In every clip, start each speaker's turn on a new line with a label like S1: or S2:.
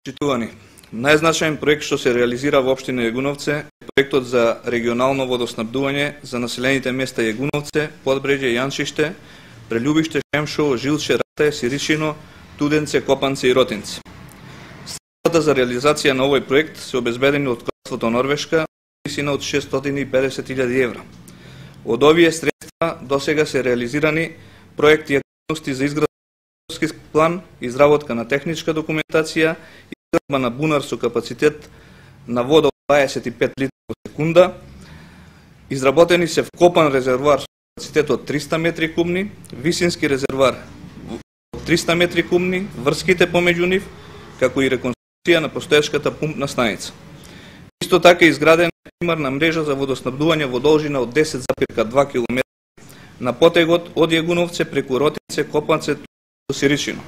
S1: Почитувани, најзначаен проект што се реализира во општина Јегуновце е проектот за регионално водоснабдување за населените места Јегуновце, Подбреđе, Јанчиште, Прелјубиште, Шемшово, Жилче, Ратај, Сиричино, Туденце, Копанце и Ротинце. Средствата за реализација на овој проект се обезбедени од Кралството Норвешка висина од 650.000 евра. Од овие средства досега се реализирани проекти и активности за изградба план, изработка на техничка документација, изградба на бунар со капацитет на вода од 25 литри по секунда, изработени се вкопан резервоар со капацитет од 300 метри кубни, висински резервоар од 300 метри кубни, врските помеѓу нив, како и реконструкција на постоечката пумпна станица. Исто така изградена примарна мрежа за водоснабдување во должина од 10,2 км на потегот од Јегуновце преку Ротинце, Копанце до Сиричино.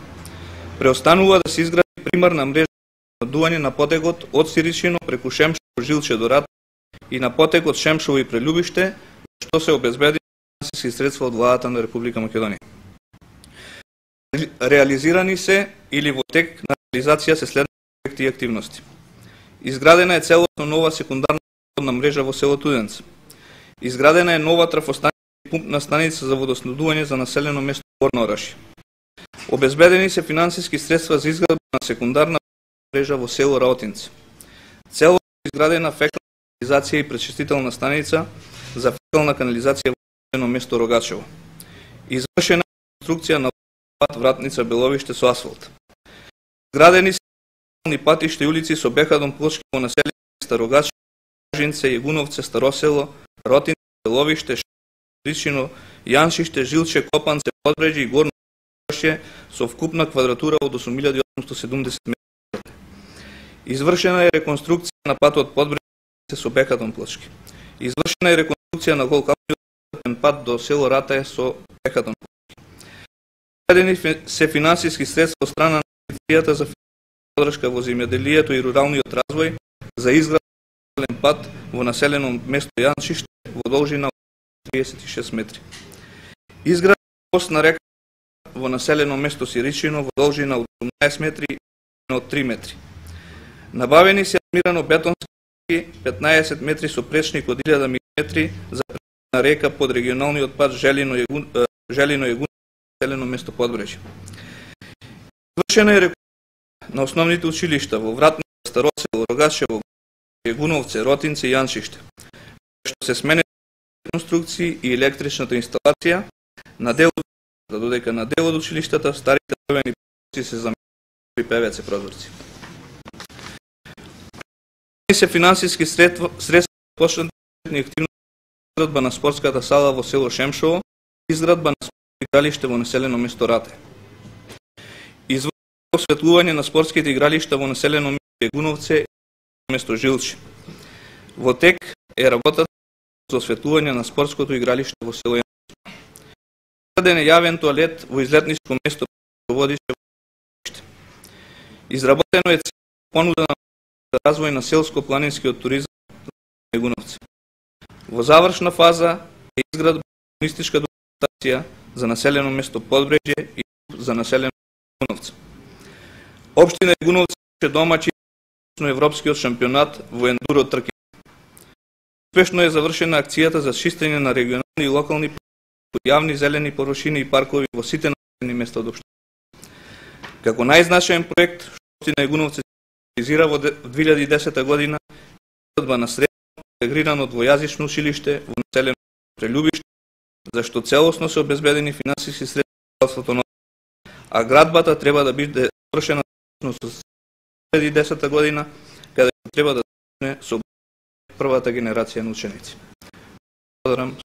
S1: Преостанува да се изгради примарна мрежа за водоснабдување на потегот од Сиричино преку Шемшово, Жилче до Ратај и на потегот Шемшово и Прелјубиште, што се обезбеди финансиски средства од владата на Република Македонија. Реализирани се или во тек на реализација се следните проекти и активности. Изградена е целосно нова секундарна водна мрежа во село Туденце. Изградена е нова трафостаница и пумпна станица за водоснабдување за населено место Горно Орашје. Обезбедени се финансиски средства за изградба на секундарна мрежа во село Ротинце. Целосно изградена фекална канализација и пречистителна станица за фекална канализација во населено место Рогачево. Извршена е конструкција на пат Вратница Беловиште со асфалт. Изградени се патишта и улици со бехадон плочки во населени места Рогачево, Жинце, Јегуновце, Старосело, Ротинце, Беловиште, Сиричино, Јанчиште, Жилче, Копанце, Подбреđе и Горно Орашје со вкупна квадратура од 8.870 метри. Извршена е реконструкција на патот Подбреđе со бехадон плочки. Извршена е реконструкција на голкапниот пат до село Ратај со бехадон плочки. Предени се финансиски средства од страна на Агенцијата за подршка во земјоделието и руралниот развој за изградба на пат во населено место Јанчиште во должина од 36 метри. Изграден мост на река во населено место Сиричино во должина од 18 метри и од 3 метри. Набавени се армирано бетонски 15 метри со пречник од 1000 мм за на река под регионалниот пат Желино-Јегуновце населено место Подбреđе. Извршена е на основните училишта во Вратница, Старосело, Рогачево, Јегуновце, Ротинце и Јанчиште, што се сменени конструкции и електричната инсталација на дел додека на дел од училиштата старите дровени прозорци се заменени ПВЦ прозорци. Се финансиски средства почнати активности изградба на спортската сала во село Шемшово, изградба на спортско игралиште во населено место Ратај. Осветлување на спортските игралишта во населено место Јегуновце и место Жилче. Во тек е работата за осветлување на спортското игралиште во село Јанчиште. Изграден е јавен тоалет во излетничко место Водище во Јанчиште. Изработено е понуда за развој на селско-планинскиот туризам во Јегуновце. Во завршна фаза е изградба на туристичка документација за населено место Подбреđе и за населено место Јегуновце. Општина Јегуновце е домаќин на европскиот шампионат во ендуро трки. Успешно е завршена акцијата за чистење на регионални и локални јавни зелени површини и паркови во сите населени места од општината. Како најзначаен проект што општина Јегуновце се реализира во 2010 година изградба на средно интегрирано двојазично училиште во населено Прелјубиште, за што целосно се обезбедени финансиски средства од Кралството Норвешка, а градбата треба да биде завршена со 2010 година, каде треба да започне со првата генерација на ученици. Благодарам.